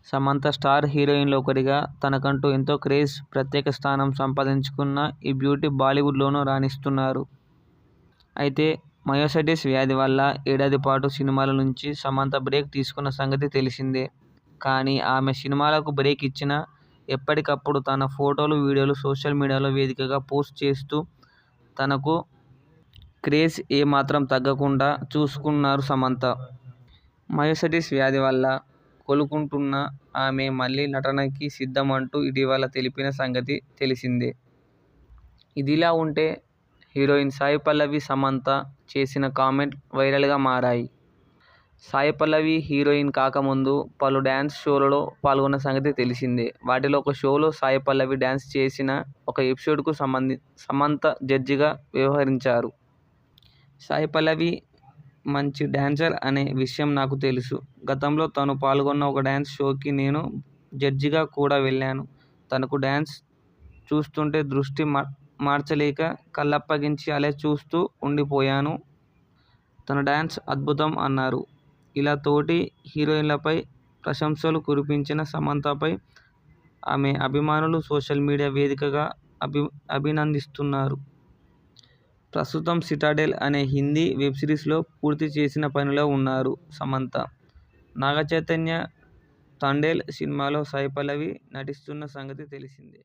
Samantha star హీరోయిన్లో ఒకరిగా తనకంటూ ఎంతో క్రేజ్, ప్రత్యేక స్థానం సంపాదించుకున్న ఈ బ్యూటీ బాలీవుడ్లోనూ రాణిస్తున్నారు. అయితే మయోసైటిస్ వ్యాధి వల్ల ఏడాది పాటు సినిమాల నుంచి సమంత బ్రేక్ తీసుకున్న సంగతి తెలిసిందే. కానీ ఆమె సినిమాలకు బ్రేక్ ఇచ్చినా ఎప్పటికప్పుడు తన ఫోటోలు, వీడియోలు సోషల్ మీడియా వేదికగా పోస్ట్ చేస్తూ తనకు క్రేజ్ ఏ మాత్రం తగ్గకుండా చూసుకున్నారు సమంత. మయోసైటిస్ వ్యాధి వల్ల కోలుకుంటున్న ఆమె మళ్లీ నటనకి సిద్ధమంటూ ఇటీవల తెలిపిన సంగతి తెలిసిందే. ఇదిలా ఉంటే హీరోయిన్ సాయి పల్లవి, సమంత చేసిన కామెంట్ వైరల్గా మారాయి. సాయి పల్లవి హీరోయిన్ కాకముందు పలు డ్యాన్స్ షోలలో పాల్గొన్న సంగతి తెలిసిందే. వాటిలో ఒక షోలో సాయి పల్లవి డ్యాన్స్ చేసిన ఒక ఎపిసోడ్కు సమంత జడ్జిగా వ్యవహరించారు. సాయి పల్లవి మంచి డ్యాన్సర్ అనే విషయం నాకు తెలుసు. గతంలో తను పాల్గొన్న ఒక డ్యాన్స్ షోకి నేను జడ్జిగా కూడా వెళ్లాను. తనకు డ్యాన్స్ చూస్తుంటే దృష్టి మార్చలేక కళ్లప్పగించి అలా చూస్తూ ఉండిపోయాను. తన డ్యాన్స్ అద్భుతం అన్నారు. ఇలా తోటి హీరోయిన్లపై ప్రశంసలు కురిపించిన సమంతపై ఆమె అభిమానులు సోషల్ మీడియా వేదికగా అభినందిస్తున్నారు. ప్రస్తుతం సిటాడెల్ అనే హిందీ వెబ్ సిరీస్లో పూర్తి చేసిన పనిలో ఉన్నారు సమంత. నాగచైతన్య తండేల్ సినిమాలో సాయి పల్లవి నటిస్తున్న సంగతి తెలిసిందే.